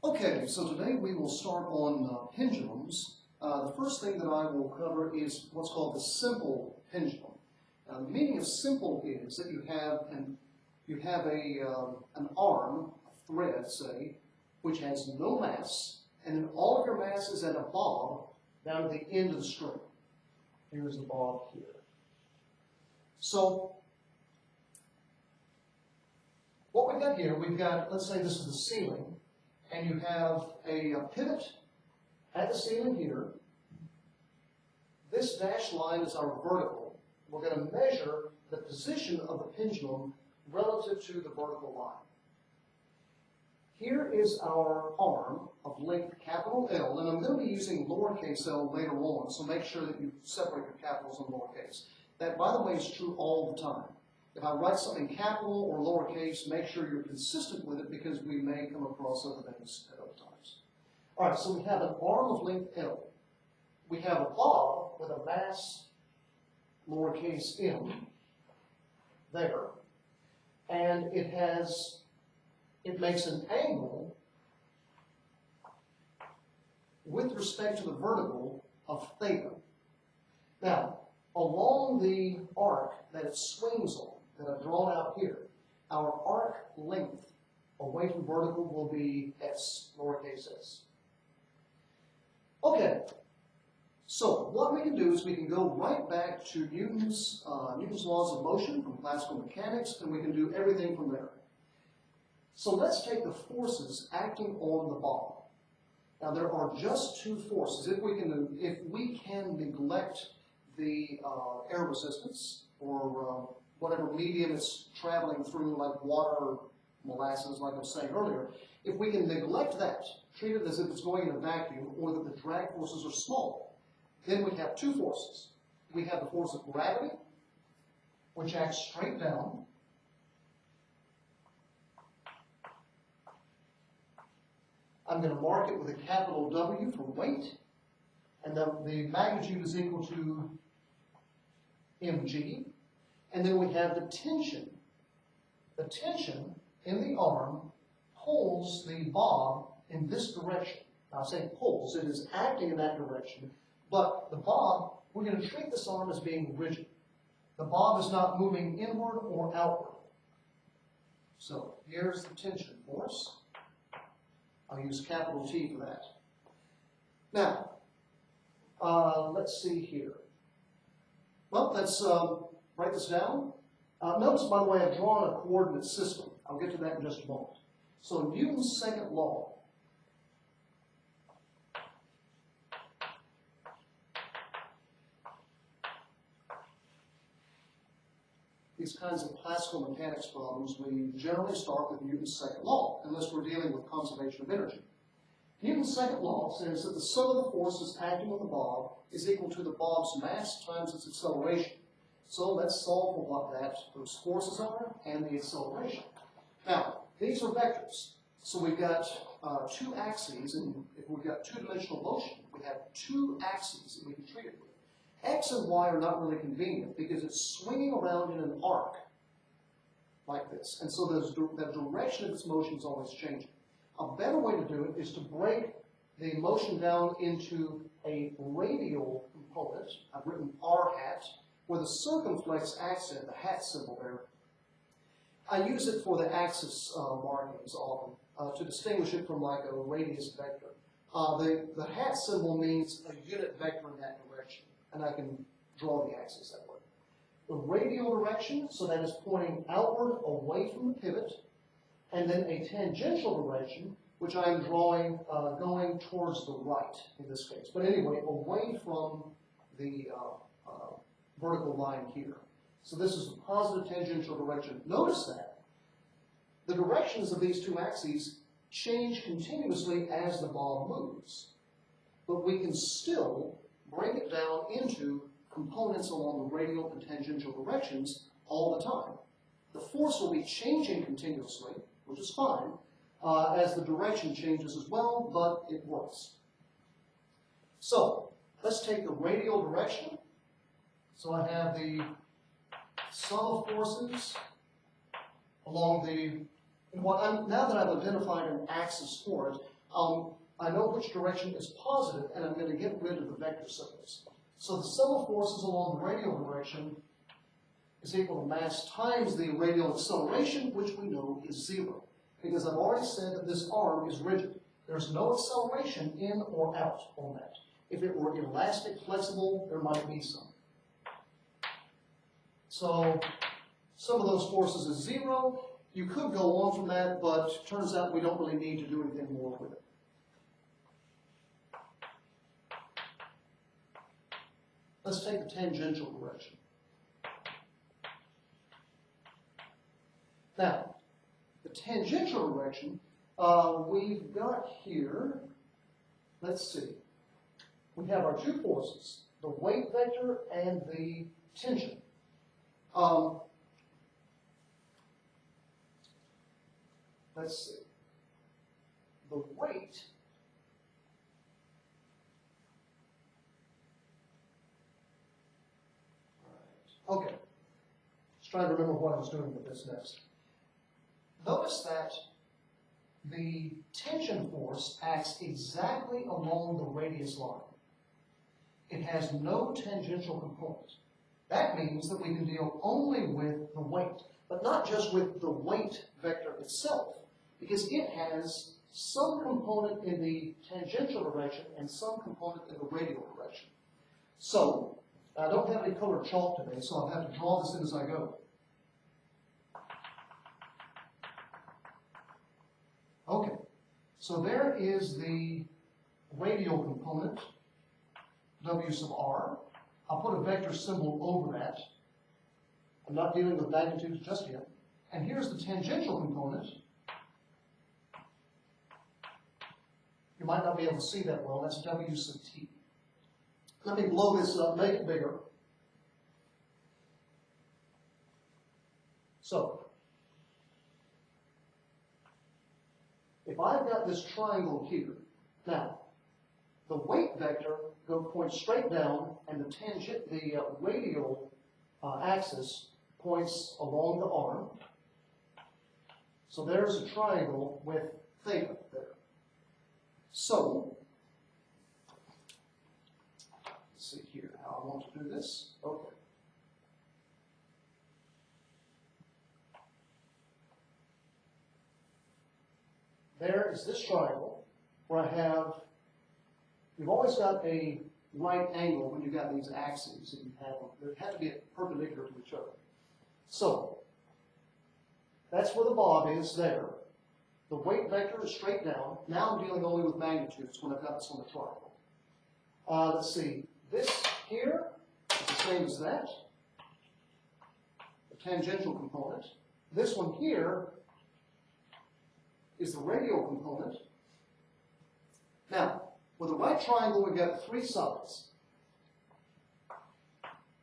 Okay, so today we will start on pendulums. The first thing that I will cover is what's called the simple pendulum. The meaning of simple is that you have an arm, a thread, say, which has no mass, and then all of your mass is at a bob down at the end of the string. Here's the bob here. So what we've got here, let's say this is the ceiling, and you have a pivot at the ceiling here. This dashed line is our vertical. We're going to measure the position of the pendulum relative to the vertical line. Here is our arm of length capital L, and I'm going to be using lowercase l later on, so make sure that you separate your capitals and lowercase. That, by the way, is true all the time. If I write something capital or lowercase, make sure you're consistent with it because we may come across other things at other times. All right, so we have an arm of length L. We have a bob with a mass, lowercase m, there. And it makes an angle with respect to the vertical of theta. Now, along the arc that it swings on, that I've drawn out here, our arc length away from vertical will be s, lowercase s. Okay, so what we can do is we can go right back to Newton's laws of motion from classical mechanics, and we can do everything from there. So let's take the forces acting on the bob. Now there are just two forces. If we can neglect the air resistance or whatever medium it's traveling through, like water or molasses, like I was saying earlier, if we can neglect that, treat it as if it's going in a vacuum, or that the drag forces are small, then we have two forces. We have the force of gravity, which acts straight down. I'm going to mark it with a capital W for weight, and the magnitude is equal to mg. And then we have the tension. The tension in the arm pulls the bob in this direction. Now I say pulls, it is acting in that direction, but the bob, we're going to treat this arm as being rigid. The bob is not moving inward or outward. So here's the tension force. I'll use capital T for that. Now, let's see here. Well, let's write this down. Notice, by the way, I've drawn a coordinate system. I'll get to that in just a moment. So Newton's second law. These kinds of classical mechanics problems, we generally start with Newton's second law, unless we're dealing with conservation of energy. Newton's second law says that the sum of the forces acting on the bob is equal to the bob's mass times its acceleration. So let's solve for what those forces are and the acceleration. Now, these are vectors. So we've got two axes, and if we've got two-dimensional motion, we have two axes that we can treat it with. X and Y are not really convenient because it's swinging around in an arc like this. And so the direction of its motion is always changing. A better way to do it is to break the motion down into a radial component. I've written R hat, where the circumflex accent, the hat symbol there, I use it for the axis markings often to distinguish it from like a radius vector. The hat symbol means a unit vector in that direction, and I can draw the axis that way. The radial direction, so that is pointing outward away from the pivot, and then a tangential direction, which I am drawing going towards the right in this case. But anyway, away from the vertical line here. So this is the positive tangential direction. Notice that the directions of these two axes change continuously as the bob moves. But we can still break it down into components along the radial and tangential directions all the time. The force will be changing continuously, which is fine, as the direction changes as well, but it works. So let's take the radial direction. So I have the sum of forces along the, now that I've identified an axis for it, I know which direction is positive, and I'm going to get rid of the vector symbols. So the sum of forces along the radial direction is equal to mass times the radial acceleration, which we know is 0. Because I've already said that this arm is rigid. There's no acceleration in or out on that. If it were elastic, flexible, there might be some. So sum of those forces is 0. You could go on from that, but it turns out we don't really need to do anything more with it. Let's take the tangential direction. Now, the tangential direction, we've got here, let's see, we have our two forces, the weight vector and the tension. Let's see, the weight, okay, just trying to remember what I was doing with this next. Notice that the tension force acts exactly along the radius line. It has no tangential component. That means that we can deal only with the weight, but not just with the weight vector itself, because it has some component in the tangential direction and some component in the radial direction. So, I don't have any colored chalk today, so I'll have to draw this in as I go. Okay, so there is the radial component, W sub r. I'll put a vector symbol over that. I'm not dealing with magnitudes just yet. And here's the tangential component. You might not be able to see that well. That's W sub t. Let me blow this up, make it bigger. So, if I've got this triangle here, now, the weight vector points straight down, and the radial axis points along the arm. So there's a triangle with theta there. So, let's see here how I want to do this. Okay. There is this triangle where I have, you've always got a right angle when you've got these axes, and you have them. They have to be perpendicular to each other. So, that's where the bob is there. The weight vector is straight down. Now I'm dealing only with magnitudes when I've got this on the triangle. Let's see, this here is the same as that, the tangential component. This one here is the radial component. Now, with a right triangle, we've got three sides.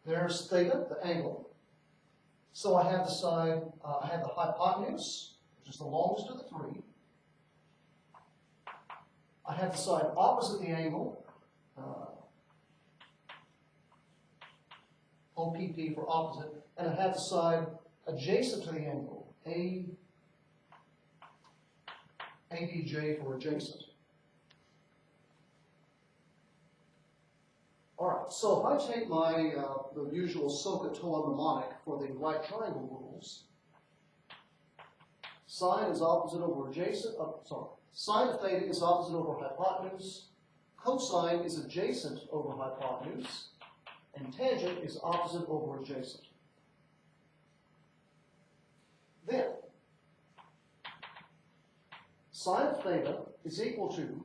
There's theta, the angle. So I have the side, I have the hypotenuse, which is the longest of the three. I have the side opposite the angle, OPP for opposite, and I have the side adjacent to the angle, ADJ for adjacent. All right, so if I take my the usual SOHCAHTOA mnemonic for the right triangle rules, sine is opposite over adjacent, sine of theta is opposite over hypotenuse, cosine is adjacent over hypotenuse, and tangent is opposite over adjacent. Then, sine of theta is equal to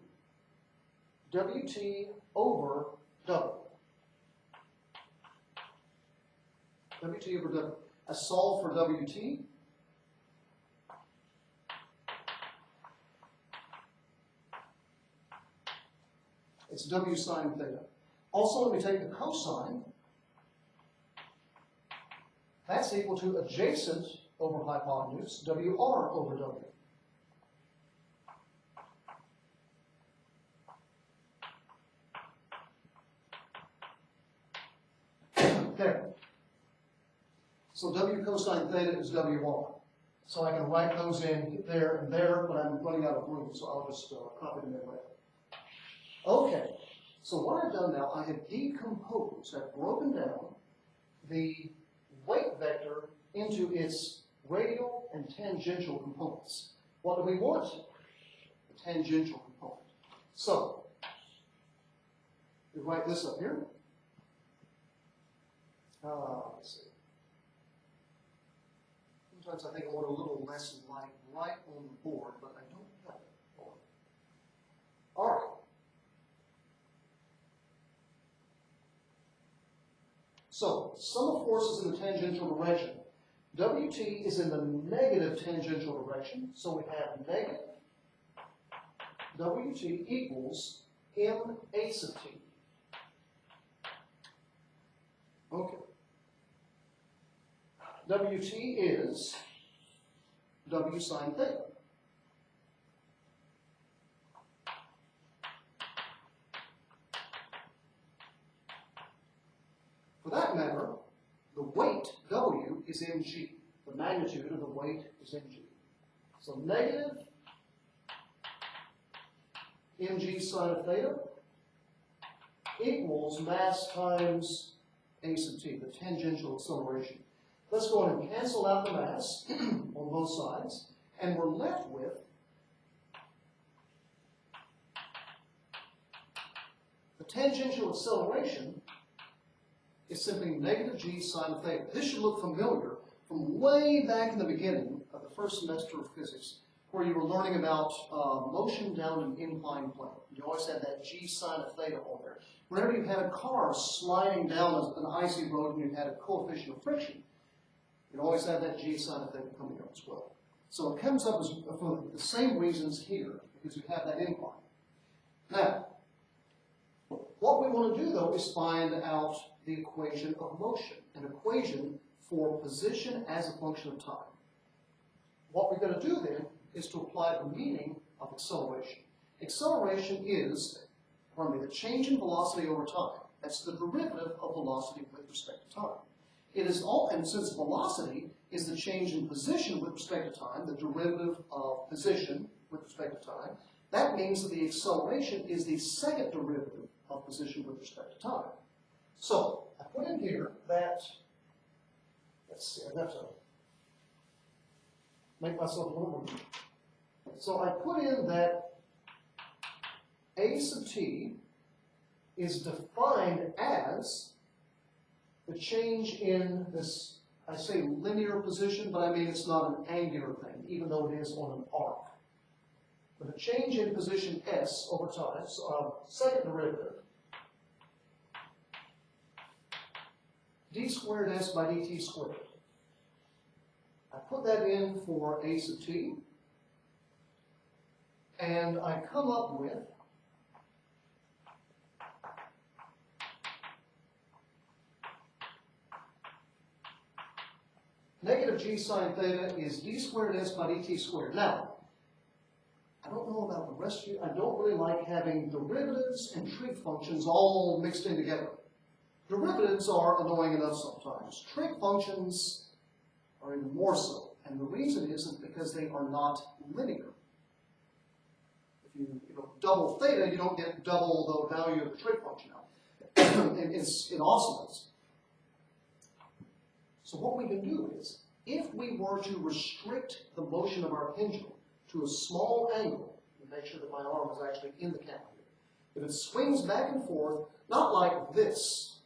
WT over W. WT over W. I solve for WT. It's W sine theta. Also, let me take the cosine. That's equal to adjacent over hypotenuse, WR over W. There. So W cosine theta is WR. So I can write those in there and there, but I'm running out of room, so I'll just copy them in later. Okay, so what I've done now, I have decomposed, I've broken down the weight vector into its radial and tangential components. What do we want? The tangential component. So, we write this up here. Let's see. Sometimes I think I want a little less light right on the board, but I don't have it. All right. So, sum of forces in the tangential direction. WT is in the negative tangential direction, so we have negative WT equals MA sub T. Okay. WT is W sine theta. For that matter, the weight, W, is mg. The magnitude of the weight is mg. So negative mg sine of theta equals mass times a sub t, the tangential acceleration. Let's go ahead and cancel out the mass on both sides, and we're left with the tangential acceleration is simply negative g sine of theta. This should look familiar from way back in the beginning of the first semester of physics, where you were learning about motion down an inclined plane. You always had that g sine of theta on there. Whenever you had a car sliding down an icy road and you had a coefficient of friction, you always have that g sine of theta coming up as well. So it comes up as, for the same reasons here, because you have that incline. Now, what we want to do, though, is find out the equation of motion, an equation for position as a function of time. What we're going to do then is to apply the meaning of acceleration. Acceleration is, the change in velocity over time. That's the derivative of velocity with respect to time. It is all, and since velocity is the change in position with respect to time, the derivative of position with respect to time, that means that the acceleration is the second derivative of position with respect to time. So, I put in here that, let's see, I have to make myself a little more. So I put in that A sub t is defined as the change in this, I say linear position, but I mean it's not an angular thing, even though it is on an arc. But a change in position s over time, so second derivative, d squared s by dt squared. I put that in for A sub t, and I come up with negative g sine theta is d squared s by dt squared. Now, I don't know about the rest of you. I don't really like having derivatives and trig functions all mixed in together. Derivatives are annoying enough sometimes. Trig functions are even more so. And the reason isn't because they are not linear. If you double theta, you don't get double the value of the trig function out. It oscillates. So what we can do is, if we were to restrict the motion of our pendulum to a small angle, and make sure that my arm is actually in the camera here, if it swings back and forth, not like this,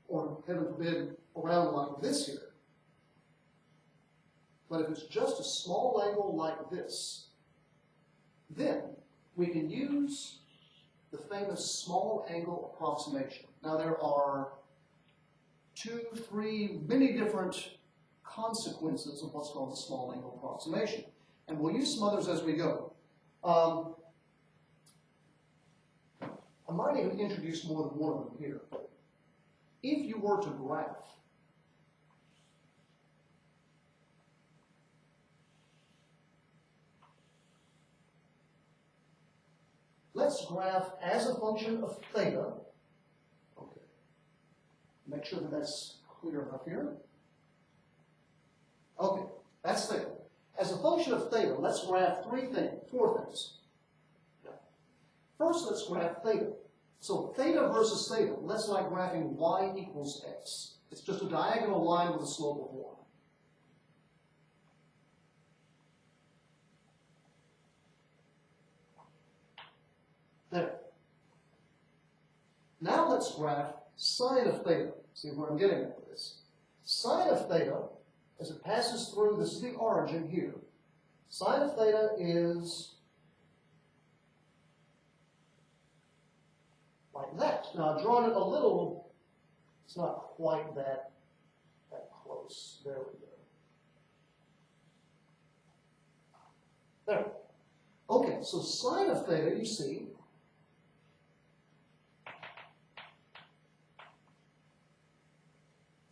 or heaven forbid, around like this here, but if it's just a small angle like this, then we can use the famous small angle approximation. Now there are 2, 3, many different consequences of what's called the small angle approximation. And we'll use some others as we go. I might even introduce more than one of them here. If you were to graph let's graph as a function of theta. Okay. Make sure that that's clear enough here. Okay, that's theta. As a function of theta, let's graph four things. First, let's graph theta. So theta versus theta, that's like graphing y equals x. It's just a diagonal line with a slope of 1. There. Now let's graph sine of theta. See where I'm getting at with this. Sine of theta, as it passes through, this is the origin here. Sine of theta is like that. Now I've drawn it a little, it's not quite that close. There we go. There. Okay, so sine of theta, you see,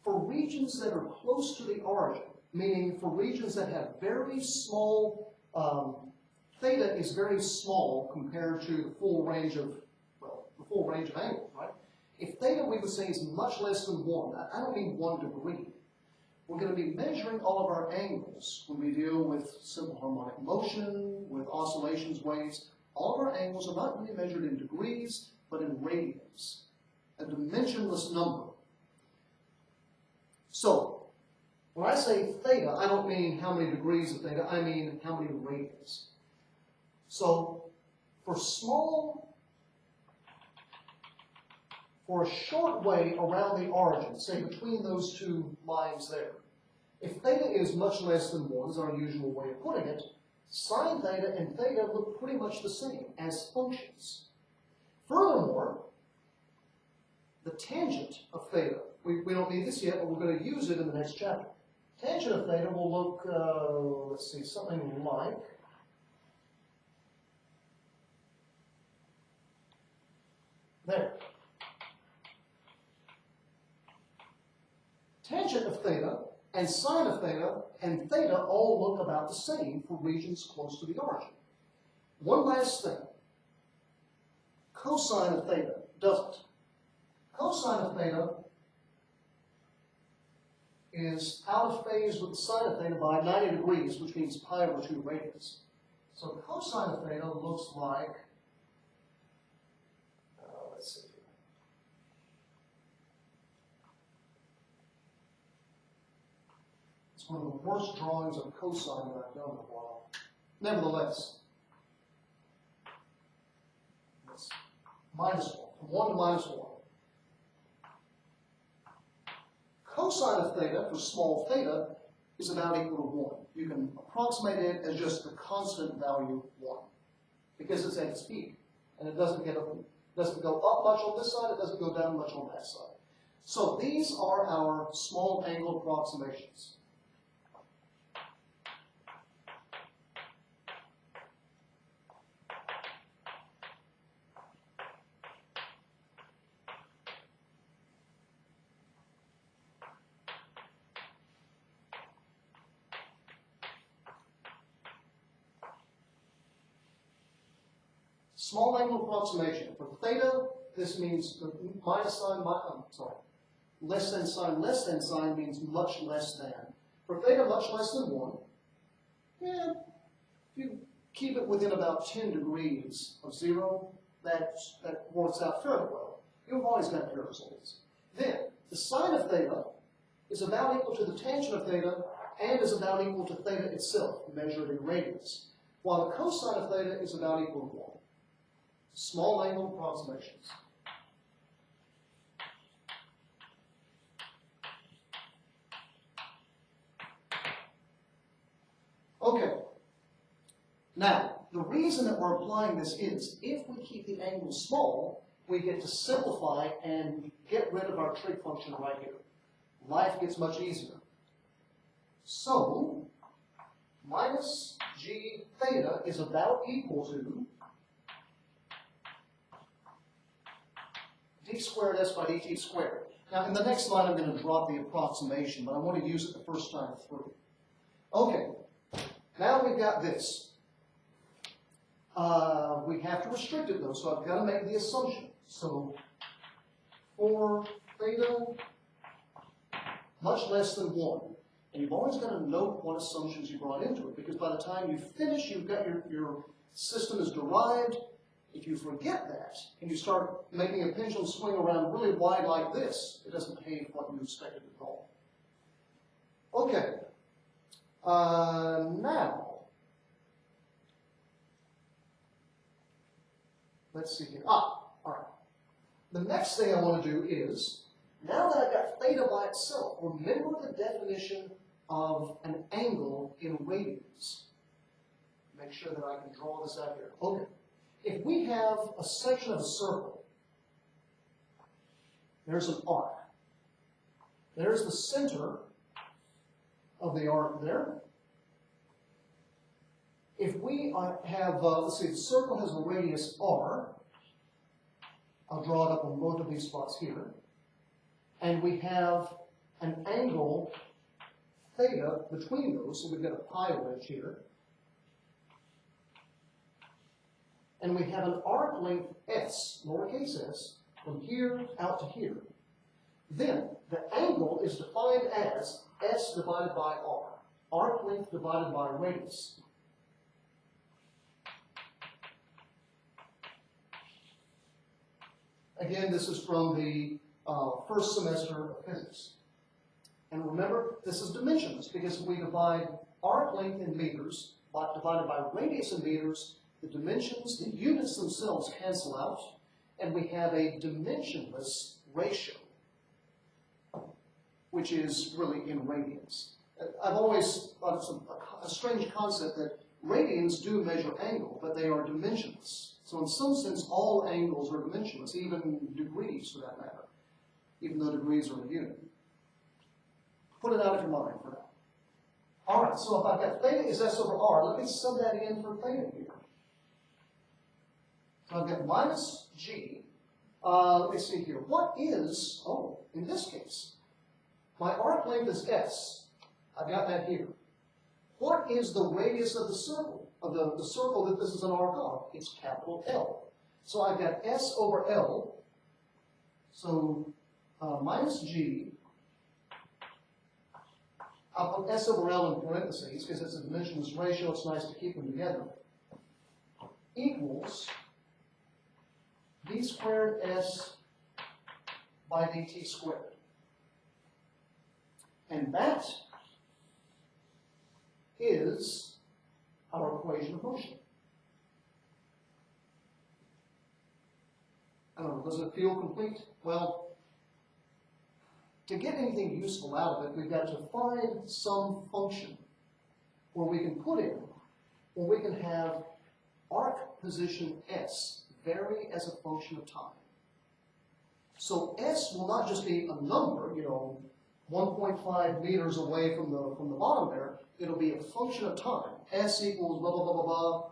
for regions that are close to the origin, meaning for regions that have very small, theta is very small compared to the full range of, angles, right? If theta, we would say, is much less than 1, I don't mean 1 degree. We're going to be measuring all of our angles when we deal with simple harmonic motion, with oscillations, waves. All of our angles are not going to be measured in degrees, but in radians, a dimensionless number. So, when I say theta, I don't mean how many degrees of theta, I mean how many radians. So, for a short way around the origin, say between those two lines there, if theta is much less than 1, is our usual way of putting it, sine theta and theta look pretty much the same as functions. Furthermore, the tangent of theta, we don't need this yet, but we're going to use it in the next chapter. Tangent of theta will look, let's see, something like there. Tangent of theta and sine of theta and theta all look about the same for regions close to the origin. One last thing. Cosine of theta doesn't. Cosine of theta is out of phase with the sine of theta by 90 degrees, which means pi over 2 radians. So cosine of theta looks like, let's see. It's one of the worst drawings of cosine that I've done in a while. Nevertheless, it's -1, from 1 to -1. Cosine of theta for small theta is about equal to 1. You can approximate it as just the constant value 1 because it's at its peak, and it doesn't go up much on this side, it doesn't go down much on that side. So these are our small angle approximations. Small angle approximation. For theta, this means the minus sign, less than sign means much less than. For theta, much less than 1, yeah, if you keep it within about 10 degrees of 0, that works out fairly well. You've always got your results. Then, the sine of theta is about equal to the tangent of theta and is about equal to theta itself, measured in radians, while the cosine of theta is about equal to 1. Small angle approximations. Okay. Now, the reason that we're applying this is, if we keep the angle small, we get to simplify and get rid of our trig function right here. Life gets much easier. So, minus g theta is about equal to d squared s by dt squared. Now, in the next line, I'm going to drop the approximation, but I want to use it the first time through. Okay, now we've got this. We have to restrict it, though, so I've got to make the assumption. So, for theta much less than 1, And you've always got to note what assumptions you brought into it, because by the time you finish, you've got your system is derived. If you forget that, and you start making a pendulum swing around really wide like this, it doesn't behave what you expected at all. Okay. Now, let's see here. All right. The next thing I want to do is, now that I've got theta by itself, remember the definition of an angle in radians. Make sure that I can draw this out here. Okay. If we have a section of a circle, there's an arc. There's the center of the arc there. If we have, let's see, the circle has a radius r. I'll draw it up on both of these spots here. And we have an angle theta between those, so we've got a pi wedge here. And we have an arc length s, lowercase s, from here out to here. Then the angle is defined as s divided by r, arc length divided by radius. Again, this is from the first semester of physics. And remember, this is dimensionless because we divide arc length in meters divided by radius in meters. The dimensions, the units themselves cancel out, and we have a dimensionless ratio, which is really in radians. I've always thought it's a strange concept that radians do measure angle, but they are dimensionless. So in some sense, all angles are dimensionless, even degrees for that matter, even though degrees are a unit. Put it out of your mind for now. All right, so if I've got theta is s over r, let me sub that in for theta here. So I've got minus g. Let me see here. What is, in this case, my arc length is s. I've got that here. What is the radius of the circle? Of the circle that this is an arc of? It's capital L. So I've got s over L. So minus g. I'll put s over L in parentheses because it's a dimensionless ratio. It's nice to keep them together. Equals d squared s by dt squared. And that is our equation of motion. I don't know, does it feel complete? Well, to get anything useful out of it, we've got to find some function where we can put in, where we can have arc position s vary as a function of time. So s will not just be a number, 1.5 meters away from the bottom there. It'll be a function of time. S equals blah, blah, blah, blah, blah,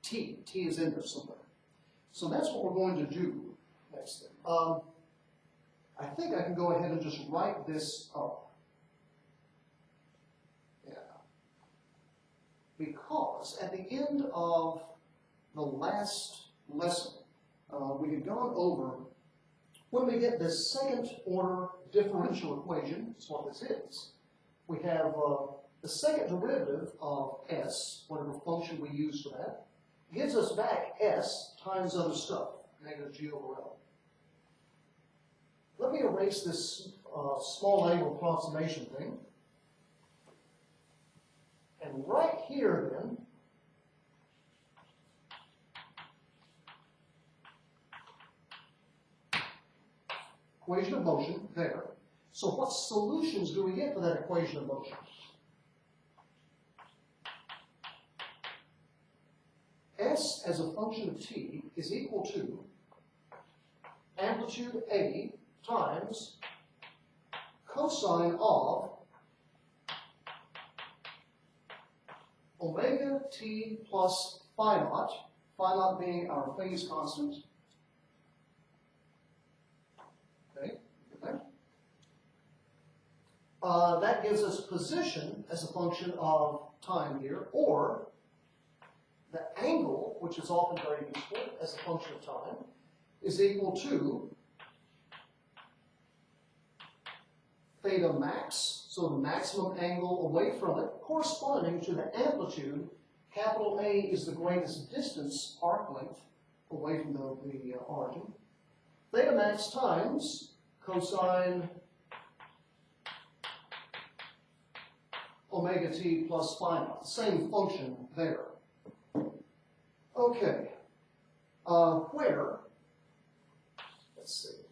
t. T is in there somewhere. So that's what we're going to do next thing. I think I can go ahead and just write this up. Yeah. Because at the end of the last lesson, we had gone over when we get this second order differential equation, that's what this is. We have the second derivative of s, whatever function we use for that, gives us back s times other stuff, negative g over L. Let me erase this small angle approximation thing. And right here then, equation of motion there. So what solutions do we get for that equation of motion? S as a function of t is equal to amplitude A times cosine of omega t plus phi naught being our phase constant. Okay, get there. That gives us position as a function of time here, or the angle, which is often very useful as a function of time, is equal to theta max, so the maximum angle away from it, corresponding to the amplitude. Capital A is the greatest distance, arc length, away from the origin. Theta max times cosine omega t plus phi naught, the same function there. Okay, where, let's see,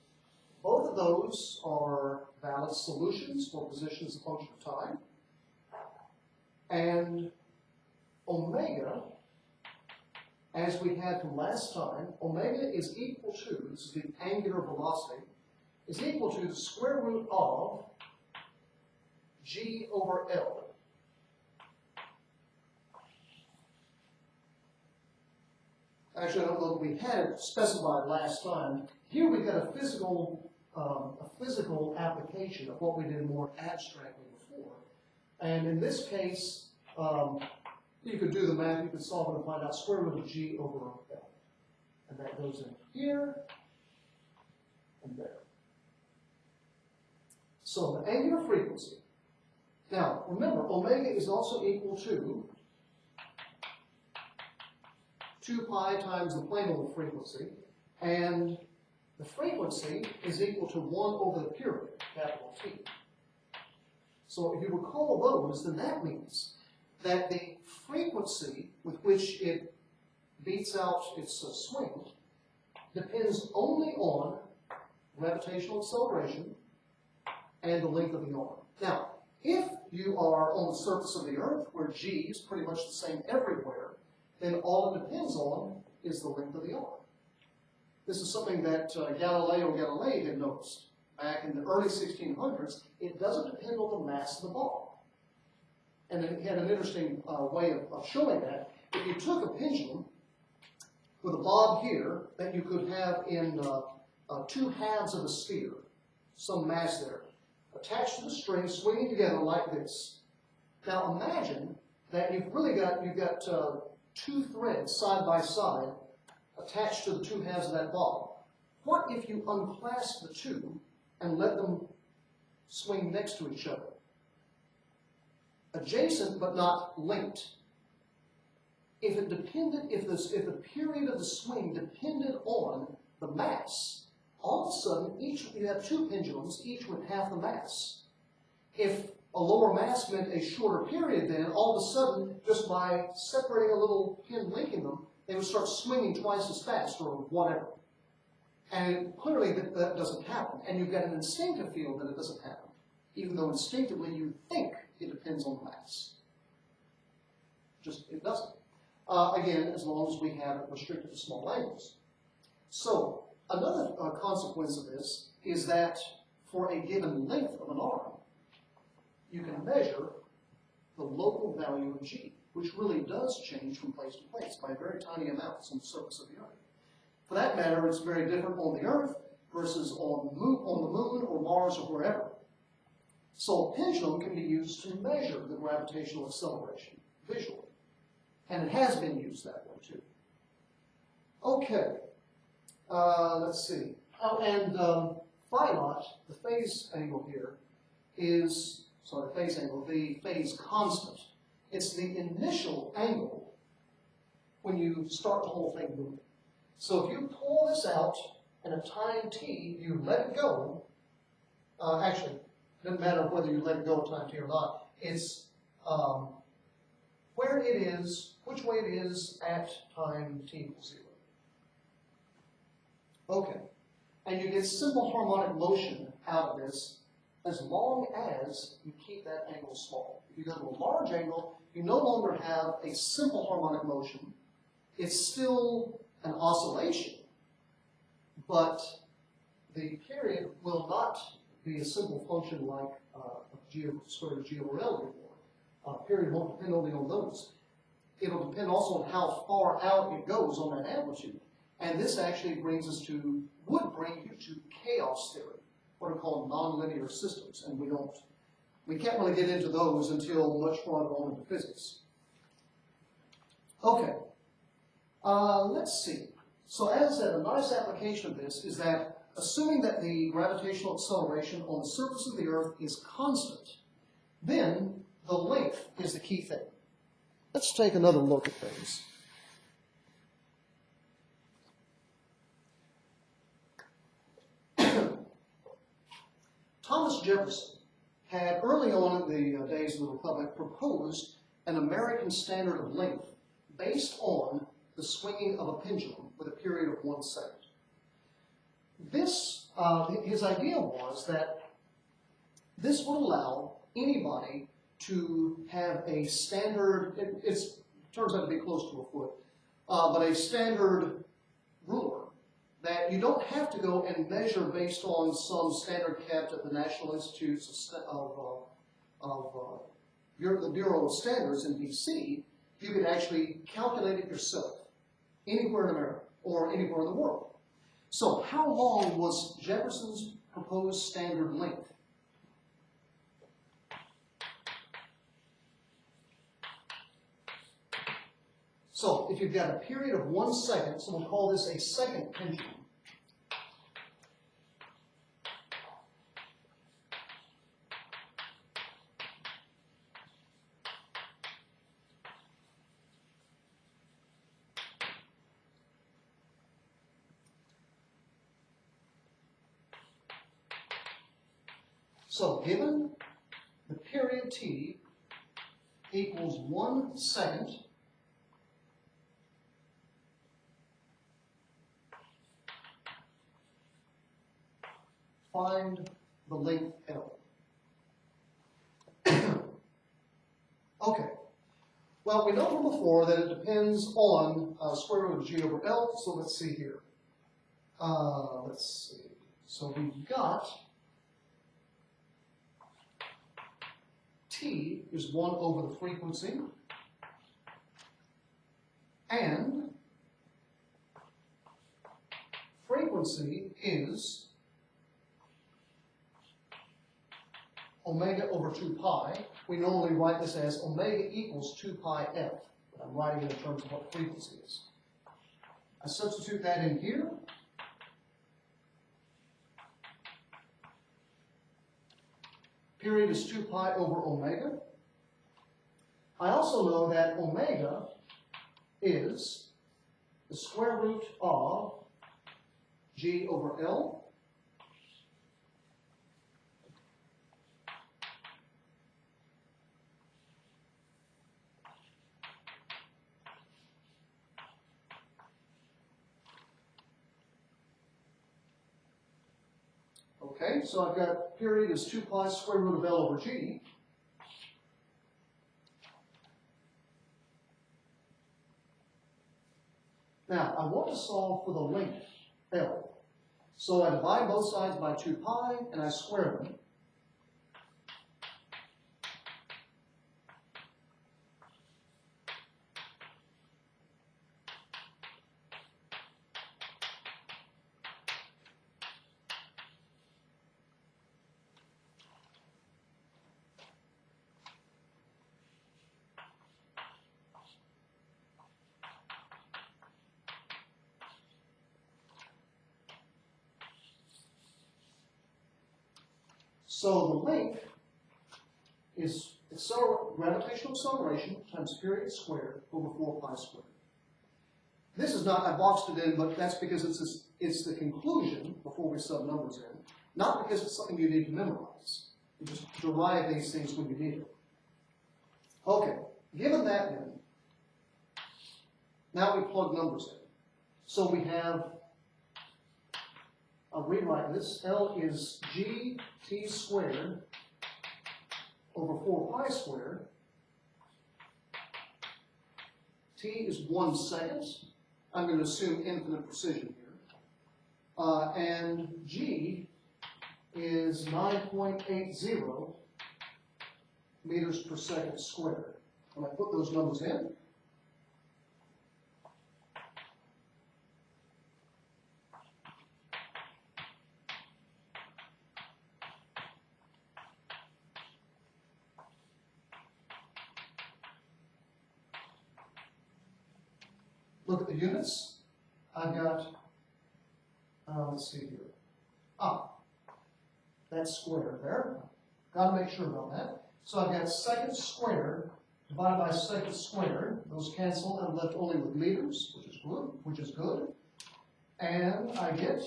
both of those are valid solutions for position as a function of time. And omega, as we had from last time, omega is equal to, this is the angular velocity, is equal to the square root of g over L. Actually, I don't know if we had it specified last time. Here we've got a physical application of what we did more abstractly before. And in this case, you could do the math, you could solve it and find out square root of g over L. And that goes in here and there. So the angular frequency. Now, remember, omega is also equal to 2 pi times the plane of the frequency, and the frequency is equal to 1 over the period, capital T. So if you recall those, then that means that the frequency with which it beats out its swing depends only on gravitational acceleration and the length of the arm. Now, if you are on the surface of the Earth, where g is pretty much the same everywhere, then all it depends on is the length of the arm. This is something that Galileo Galilei had noticed back in the early 1600s. It doesn't depend on the mass of the ball. And it had an interesting way of showing that. If you took a pendulum with a bob here that you could have in 2 halves of a sphere, some mass there, attached to the string, swinging together like this. Now imagine that you've got 2 threads side by side attached to the 2 halves of that bob. What if you unclasp the 2 and let them swing next to each other? Adjacent but not linked. If the period of the swing depended on the mass, all of a sudden you have 2 pendulums, each with half the mass. If a lower mass meant a shorter period, then all of a sudden, just by separating a little pin linking them, they would start swinging twice as fast or whatever. And clearly that doesn't happen. And you've got an instinctive feel that it doesn't happen, even though instinctively you think it depends on the mass. Just, it doesn't. Again, as long as we have it restricted to small angles. So, another consequence of this is that for a given length of an arm, you can measure the local value of g, which really does change from place to place by very tiny amounts on the surface of the Earth. For that matter, it's very different on the Earth versus on the Moon or Mars or wherever. So a pendulum can be used to measure the gravitational acceleration visually. And it has been used that way too. Okay, let's see. Oh, and phi naught, the phase angle here, is the phase constant. It's the initial angle when you start the whole thing moving. So if you pull this out and at time t, you let it go, actually, it doesn't matter whether you let it go at time t or not, it's where it is, which way it is at time t equals 0. Okay, and you get simple harmonic motion out of this as long as you keep that angle small. If you go to a large angle, you no longer have a simple harmonic motion. It's still an oscillation, but the period will not be a simple function like square root of g over L anymore. Period won't depend only on those. It'll depend also on how far out it goes on that amplitude. And this actually would bring you to chaos theory, what are called nonlinear systems, and we can't really get into those until much farther on into physics. Okay, let's see. So as I said, a nice application of this is that assuming that the gravitational acceleration on the surface of the Earth is constant, then the length is the key thing. Let's take another look at things. Thomas Jefferson had early on in the days of the Republic proposed an American standard of length based on the swinging of a pendulum with a period of 1 second. This, his idea was that this would allow anybody to have a standard, it turns out to be close to a foot, but a standard ruler that you don't have to go and measure based on some standard kept at the National Institutes of the Bureau of Standards in DC. You could actually calculate it yourself, anywhere in America or anywhere in the world. So how long was Jefferson's proposed standard length? So if you've got a period of 1 second, so we'll call this a second pendulum. So given the period t equals 1 second, find the length L. Okay. Well, we know from before that it depends on square root of g over L, so let's see here. Let's see. So we've got T is 1 over the frequency, and frequency is omega over 2 pi. We normally write this as omega equals 2 pi f, but I'm writing it in terms of what frequency is. I substitute that in here. Period is 2 pi over omega. I also know that omega is the square root of g over L. Okay, so I've got period is 2 pi square root of L over G. Now, I want to solve for the length L. So I divide both sides by 2 pi and I square them. So the length is gravitational acceleration times period squared over 4 pi squared. This is not, I boxed it in, but that's because it's the conclusion before we sub numbers in, not because it's something you need to memorize. You just derive these things when you need them. Okay, given that then, now we plug numbers in. So we have, I'll rewrite this, L is g t squared over 4 pi squared. T is 1 second. I'm going to assume infinite precision here. And g is 9.80 meters per second squared. When I put those numbers in, look at the units. I've got, let's see here. That's squared there. Got to make sure about that. So I've got second squared divided by second squared. Those cancel. I'm left only with meters, which is good. And I get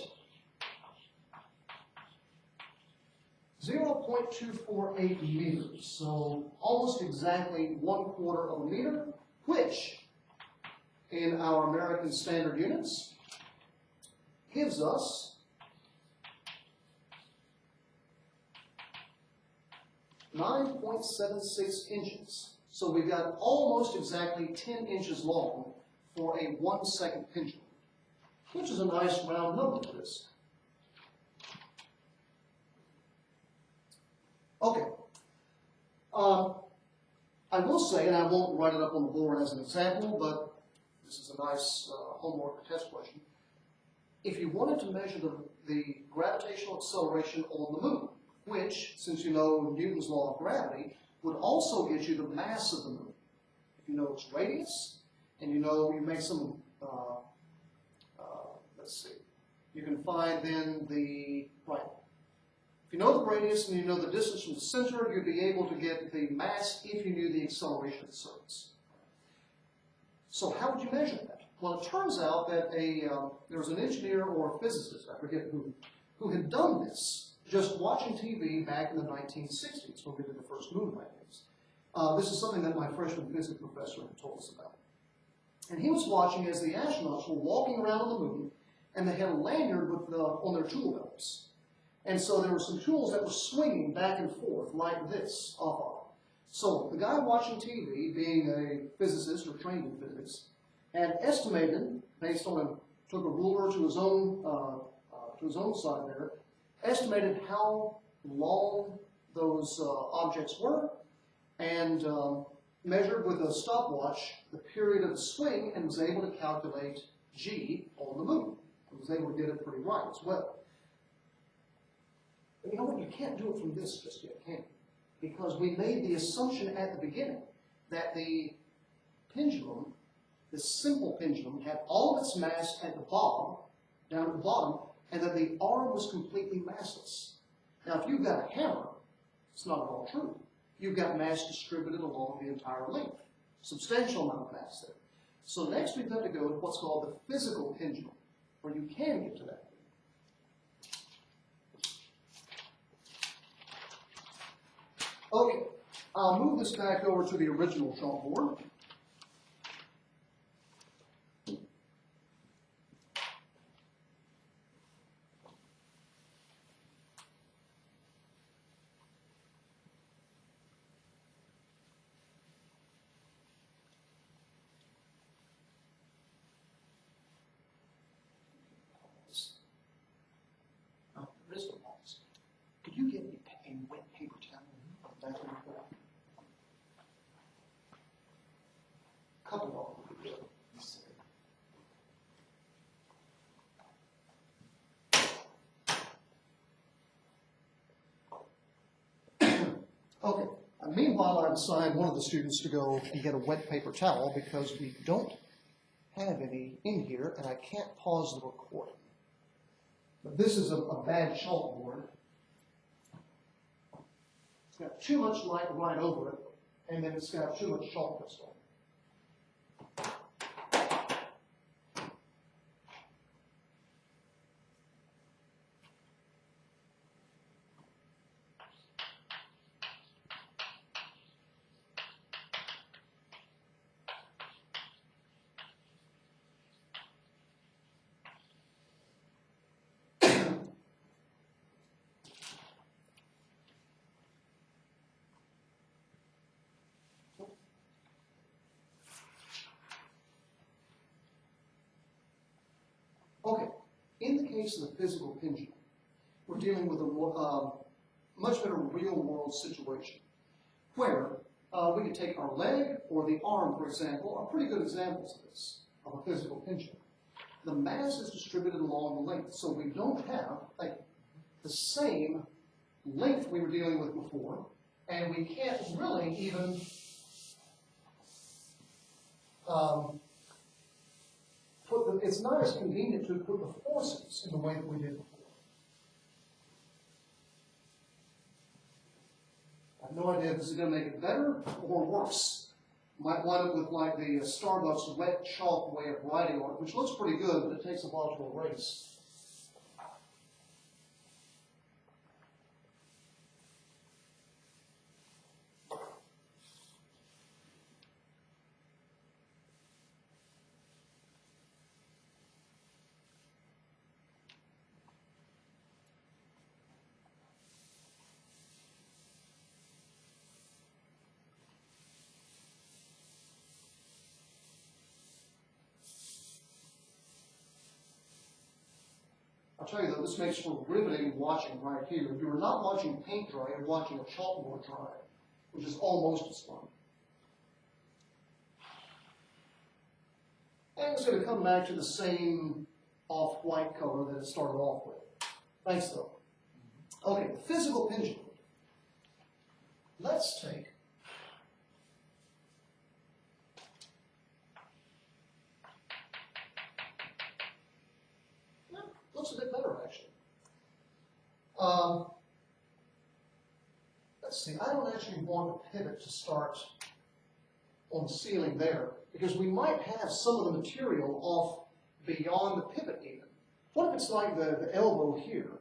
0.248 meters. So almost exactly 1/4 of a meter, which in our American Standard Units gives us 9.76 inches. So we've got almost exactly 10 inches long for a 1-second pendulum, which is a nice round number for this. Okay. I will say, and I won't write it up on the board as an example, but this is a nice homework or test question. If you wanted to measure the gravitational acceleration on the moon, which, since you know Newton's law of gravity, would also get you the mass of the moon. If you know its radius, and you know you make some, let's see, you can find then the, right. If you know the radius and you know the distance from the center, you'd be able to get the mass if you knew the acceleration of the surface. So how would you measure that? Well, it turns out that there was an engineer or a physicist, I forget who had done this just watching TV back in the 1960s when we did the first moon landings. This is something that my freshman physics professor had told us about. And he was watching as the astronauts were walking around on the moon, and they had a lanyard on their tool belts. And so there were some tools that were swinging back and forth like this off of them. So the guy watching TV, being a physicist or trained in physics, had estimated, based on took a ruler to his own side there, estimated how long those objects were, and measured with a stopwatch the period of the swing, and was able to calculate G on the moon. And was able to get it pretty right as well. But you know what? You can't do it from this just yet, can you? Because we made the assumption at the beginning that the pendulum, the simple pendulum, had all of its mass at the bottom, down at the bottom, and that the arm was completely massless. Now, if you've got a hammer, it's not at all true. You've got mass distributed along the entire length. Substantial amount of mass there. So next we've got to go to what's called the physical pendulum, where you can get to that. Okay, I'll move this back over to the original chalkboard. Could you get me a wet paper towel back in the corner? Couple of them would be good. Okay. Meanwhile, I've assigned one of the students to go and get a wet paper towel because we don't have any in here, and I can't pause the recording. But this is a bad chalkboard. It's got too much light right over it, and then it's got too much chalk dust on it. Okay, in the case of the physical pendulum, we're dealing with a much better real-world situation where we could take our leg or the arm, for example, are pretty good examples of this, of a physical pendulum. The mass is distributed along the length, so we don't have the same length we were dealing with before, and we can't really even it's not as convenient to put the forces in the way that we did before. I have no idea if this is going to make it better or worse. Might wind up with like the Starbucks wet chalk way of writing on it, which looks pretty good, but it takes a while to erase. I'll tell you though, this makes for riveting watching right here. If you're not watching paint dry, you're watching a chalkboard dry, which is almost as fun. And it's going to come back to the same off-white color that it started off with. Thanks though. Okay, the physical pendulum. Let's take looks a bit better, actually. Let's see, I don't actually want a pivot to start on the ceiling there, because we might have some of the material off beyond the pivot even. What if it's like the elbow here,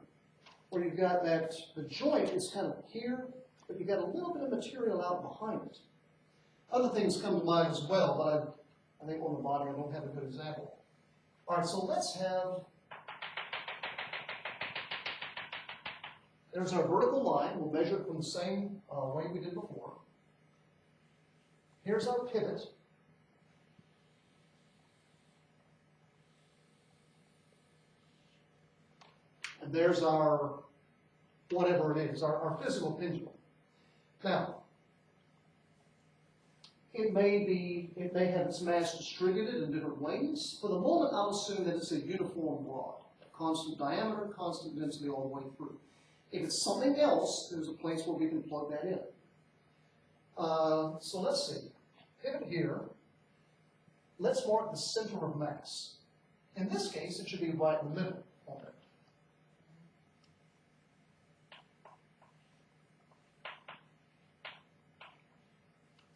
where you've got that, the joint is kind of here, but you've got a little bit of material out behind it. Other things come to mind as well, but I think on the body I don't have a good example. All right, so let's have, there's our vertical line. We'll measure it from the same way we did before. Here's our pivot. And there's our, whatever it is, our physical pendulum. Now, it may have its mass distributed in different ways. For the moment, I'll assume that it's a uniform rod, a constant diameter, constant density all the way through. If it's something else, there's a place where we can plug that in. So let's see. Pivot here. Let's mark the center of mass. In this case, it should be right in the middle on it.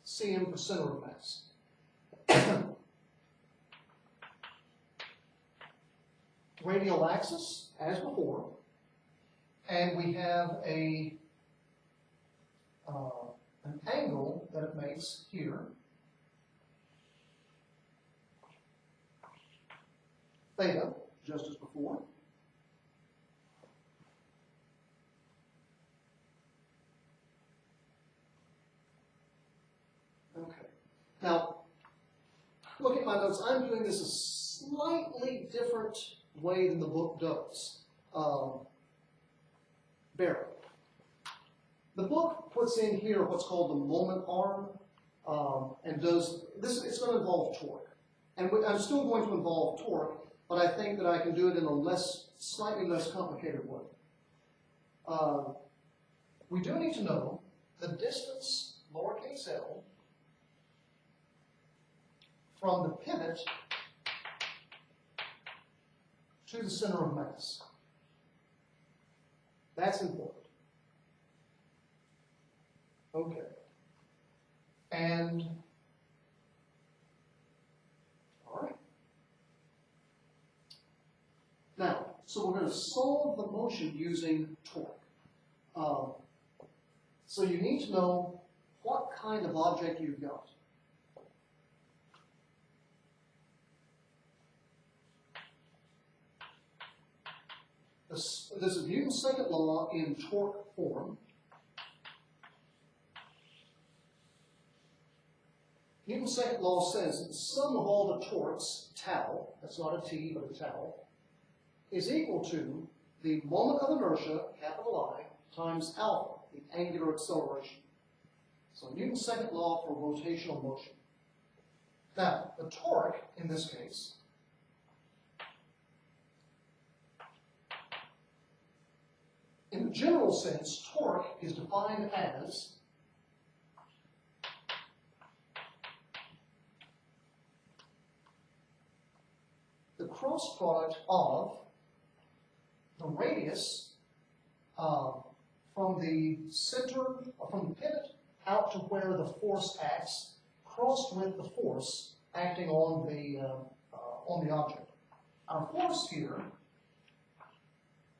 CM for center of mass. Radial axis, as before. And we have an angle that it makes here. Theta, just as before. Okay. Now, look at my notes. I'm doing this a slightly different way than the book does. Bear. The book puts in here what's called the moment arm, and does this. It's going to involve torque, and I'm still going to involve torque, but I think that I can do it in a slightly less complicated way. We do need to know the distance, lowercase l, from the pivot to the center of mass. That's important. Okay. And, all right. Now, so we're going to solve the motion using torque. So you need to know what kind of object you've got. This is Newton's second law in torque form. Newton's second law says that the sum of all the torques, tau, that's not a T but a tau, is equal to the moment of inertia, capital I, times alpha, the angular acceleration. So Newton's second law for rotational motion. Now, the torque, in this case, in the general sense, torque is defined as the cross product of the radius from from the center, or from the pivot out to where the force acts, crossed with the force acting on the object. Our force here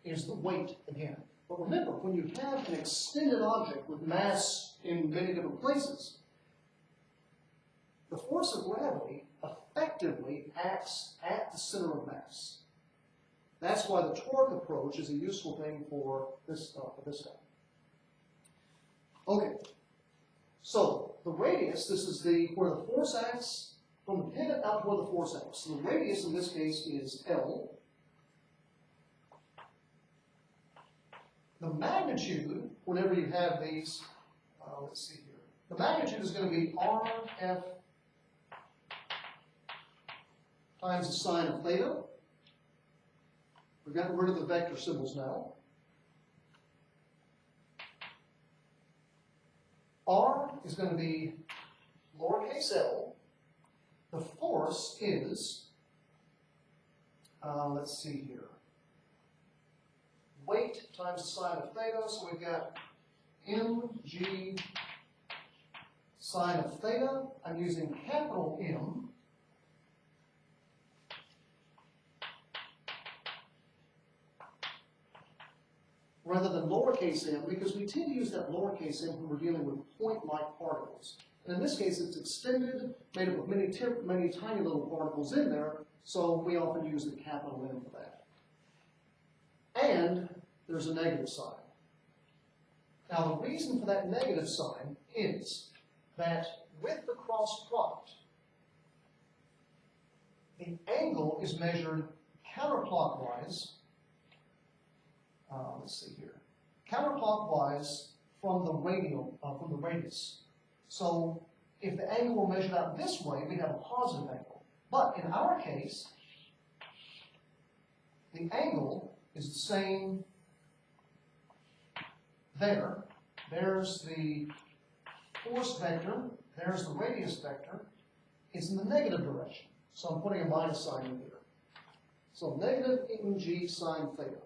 is the weight again. But remember, when you have an extended object with mass in many different places, the force of gravity effectively acts at the center of mass. That's why the torque approach is a useful thing for this guy. Okay, so the radius, this is where the force acts, from the pivot out to where the force acts. So the radius in this case is L. The magnitude, whenever you have these, let's see here, the magnitude is going to be RF times the sine of theta. We've gotten rid of the vector symbols now. R is going to be lowercase l. The force is, let's see here, weight times the sine of theta, so we've got mg sine of theta. I'm using capital M. Rather than lowercase m, because we tend to use that lowercase m when we're dealing with point-like particles. And in this case, it's extended, made up of many tiny little particles in there, so we often use the capital M for that. And there's a negative sign. Now, the reason for that negative sign is that with the cross product, the angle is measured counterclockwise. Let's see here. Counterclockwise from the radius. So if the angle were measured out this way, we'd have a positive angle. But in our case, the angle is the same there. There's the force vector. There's the radius vector. It's in the negative direction. So I'm putting a minus sign in here. So negative mg sine theta.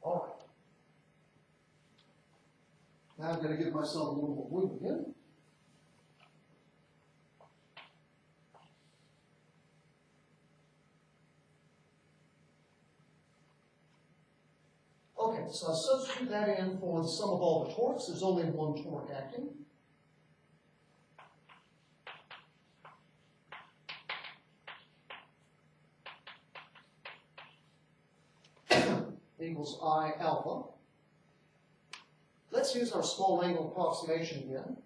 All right. Now I've got to give myself a little more room again. Okay, so I substitute that in for the sum of all the torques. There's only one torque acting. Equals I alpha. Let's use our small angle approximation again.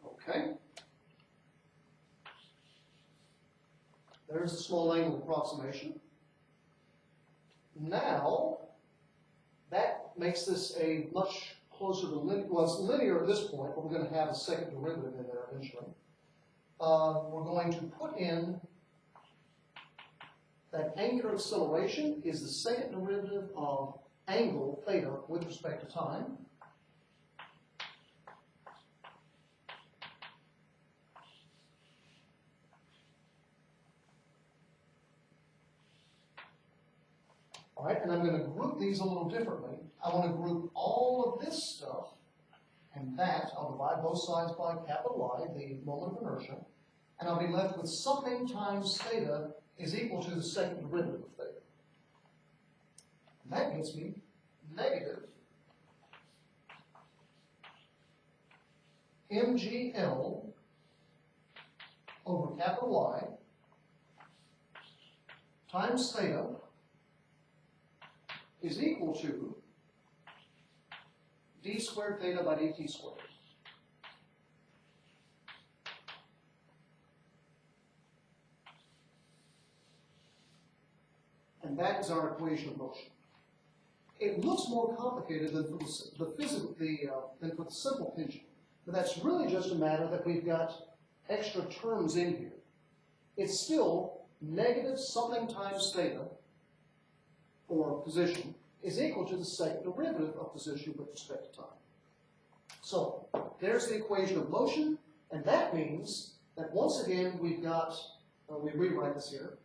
Okay. There's the small angle approximation. Now, that makes this a much closer to linear. Well, it's linear at this point, but we're going to have a second derivative in there eventually. We're going to put in that angular acceleration is the second derivative of angle theta with respect to time. All right, and I'm going to group these a little differently. I want to group all of this stuff and that. I'll divide both sides by capital I, the moment of inertia, and I'll be left with something times theta is equal to the second derivative of theta. And that gives me negative mgl over capital I times theta is equal to d squared theta by dt squared. And that is our equation of motion. It looks more complicated than for than for the simple pendulum, but that's really just a matter that we've got extra terms in here. it's still negative something times theta, or position, is equal to the second derivative of position with respect to time. So there's the equation of motion, and that means that once again we've got, we rewrite this here.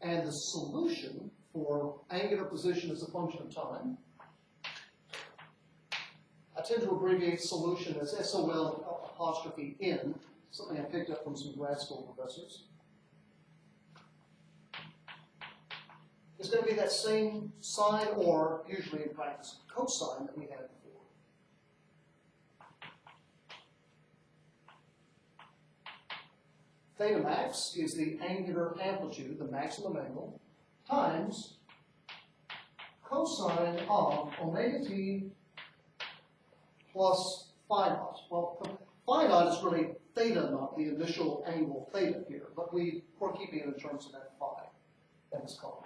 And the solution for angular position as a function of time, I tend to abbreviate solution as SOL apostrophe N, something I picked up from some grad school professors. It's going to be that same sine, or usually in practice cosine, that we had before. Theta max is the angular amplitude, the maximum angle, times cosine of omega t plus phi naught. Well, phi naught is really theta naught, the initial angle theta here, but we're keeping it in terms of that phi that is called.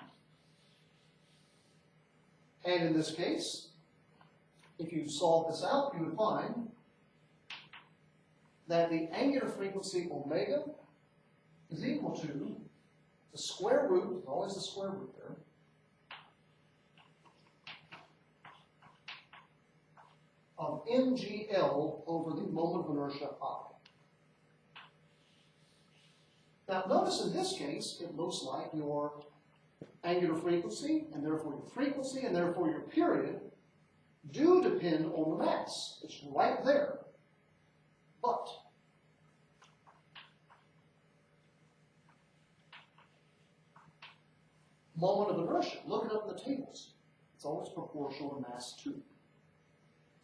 And in this case, if you solve this out, you would find that the angular frequency omega is equal to the square root, there's always the square root there, of mgl over the moment of inertia I. Now notice in this case, it looks like your angular frequency, and therefore your frequency, and therefore your period, do depend on the mass. It's right there. But moment of inertia, look it up in the tables. It's always proportional to mass 2.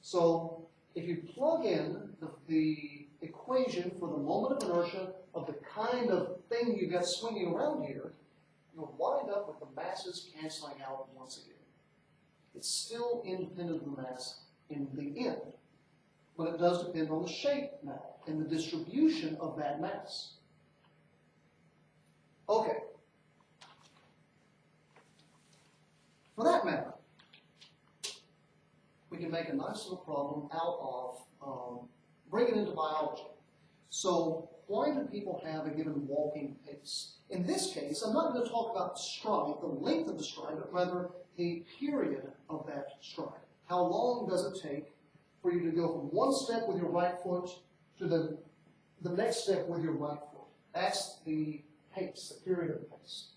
So if you plug in the equation for the moment of inertia of the kind of thing you got swinging around here, you'll wind up with the masses canceling out once again. It's still independent of the mass in the end, but it does depend on the shape now and the distribution of that mass. Okay. For that matter, we can make a nice little problem out of, bring it into biology. So why do people have a given walking pace? In this case, I'm not going to talk about the stride, the length of the stride, but rather the period of that stride. How long does it take for you to go from one step with your right foot to the next step with your right foot? That's the pace, the period of the pace.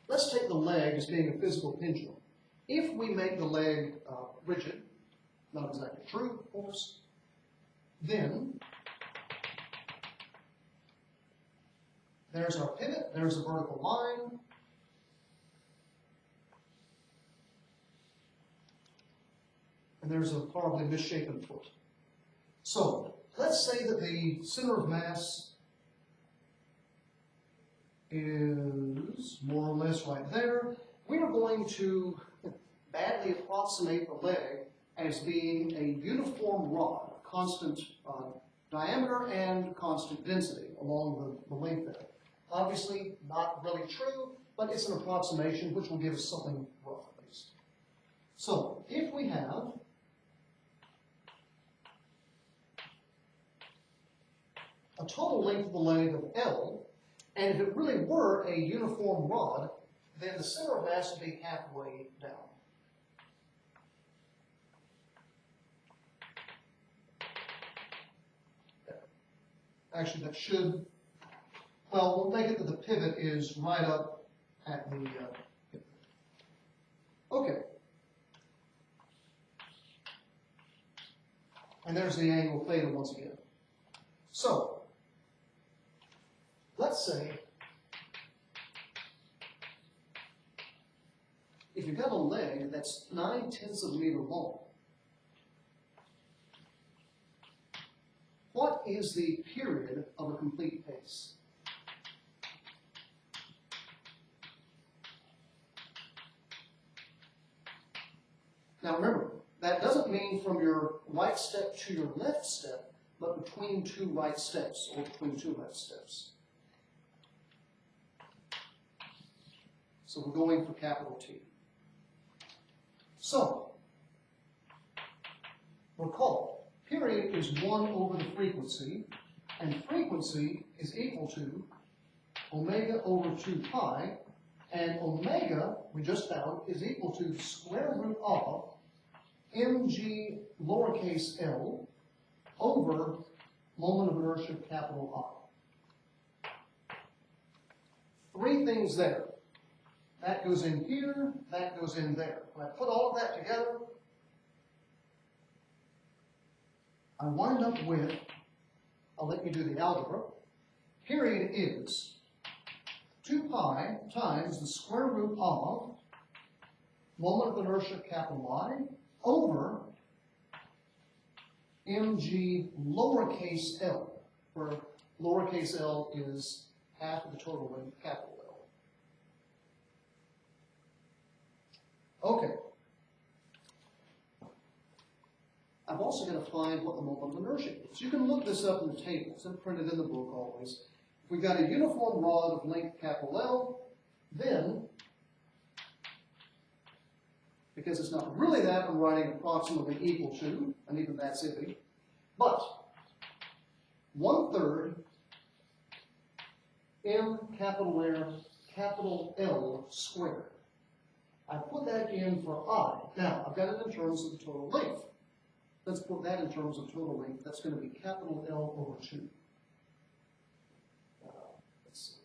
Let's take the leg as being a physical pendulum. If we make the leg rigid, not exactly true, of course, then there's our pivot, there's a vertical line, and there's a horribly misshapen foot. So let's say that the center of mass is more or less right there. We are going to badly approximate the leg as being a uniform rod, constant diameter and constant density along the length there. Obviously not really true, but it's an approximation which will give us something rough at least. So if we have a total length of the leg of L, and if it really were a uniform rod, then the center of mass would be halfway down. Actually, that should, well, we'll make it that the pivot is right up at the pivot. Okay. And there's the angle theta once again. So, let's say, if you've got a leg that's 9/10 of a meter long, what is the period of a complete pace? Now remember, that doesn't mean from your right step to your left step, but between two right steps, or between two left steps. So we're going for capital T. So, recall, period is 1 over the frequency, and frequency is equal to omega over 2 pi, and omega, we just found, is equal to the square root of mg lowercase l over moment of inertia capital R. Three things there. That goes in here, that goes in there. When I put all of that together, I wind up with, I'll let you do the algebra, period is 2 pi times the square root of moment of inertia capital I over mg lowercase l, where lowercase l is half of the total length capital L. Okay. I've also got to find what the moment of inertia is. You can look this up in the tables and print it in the book always. If we've got a uniform rod of length capital L, then, because it's not really that, I'm writing approximately equal to, and even that's iffy, but 1/3 m capital L squared. I put that in for I. Now, I've got it in terms of the total length. Let's put that in terms of total length. That's going to be capital L over 2. Let's see.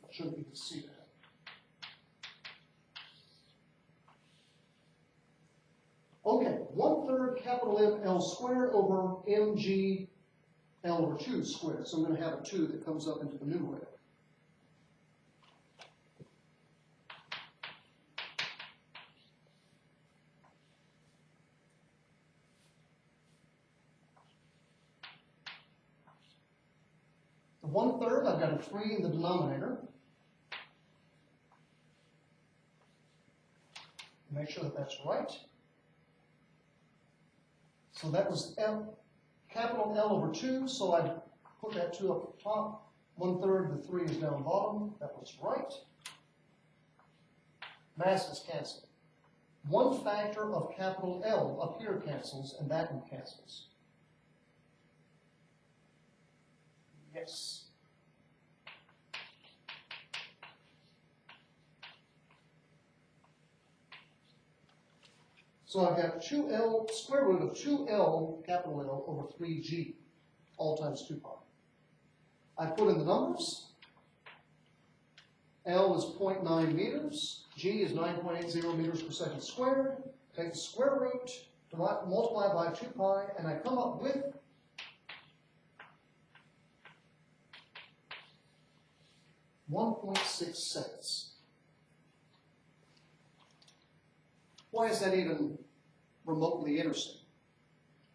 I shouldn't even see that. Okay, 1/3 capital M L squared over mg L over 2 squared. So I'm going to have a 2 that comes up into the numerator. The 1/3, I've got a 3 in the denominator. Make sure that that's right. So that was M, capital L over 2, so I put that 2 up at the top. 1/3, the 3 is down bottom. That was right. Masses cancel. One factor of capital L up here cancels, and that one cancels. Yes. So I've got 2L, square root of 2L, capital L, over 3G, all times 2 pi. I put in the numbers. L is 0.9 meters. G is 9.80 meters per second squared. Take the square root, multiply by 2 pi, and I come up with 1.6 seconds. Why is that even remotely interesting?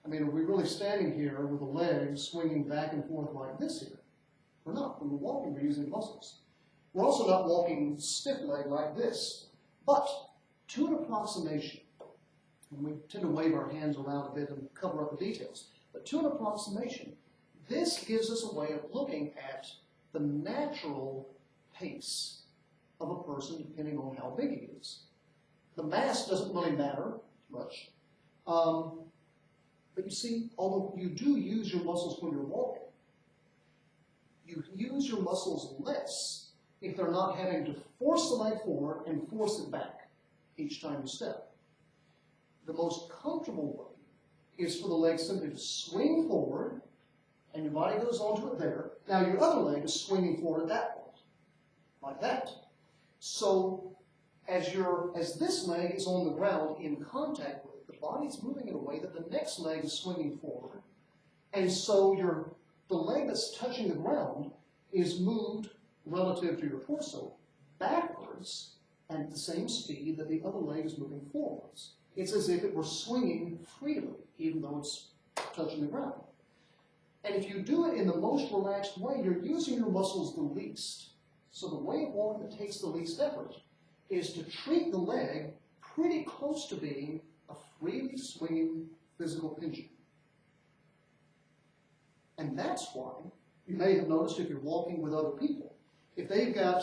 I mean, are we really standing here with the legs swinging back and forth like this here? We're not. When we're walking, we're using muscles. We're also not walking stiff leg like this. But to an approximation, and we tend to wave our hands around a bit and cover up the details, but to an approximation, this gives us a way of looking at the natural pace of a person depending on how big he is. The mass doesn't really matter much. But you see, although you do use your muscles when you're walking, you use your muscles less if they're not having to force the leg forward and force it back each time you step. The most comfortable way is for the leg simply to swing forward, and your body goes onto it there. Now your other leg is swinging forward at that point, like that. So as this leg is on the ground in contact with it, the body's moving in a way that the next leg is swinging forward, and so the leg that's touching the ground is moved relative to your torso backwards at the same speed that the other leg is moving forwards. It's as if it were swinging freely, even though it's touching the ground. And if you do it in the most relaxed way, you're using your muscles the least. So the way of walking that takes the least effort is to treat the leg pretty close to being a freely swinging physical pendulum. And that's why you may have noticed if you're walking with other people, if they've got,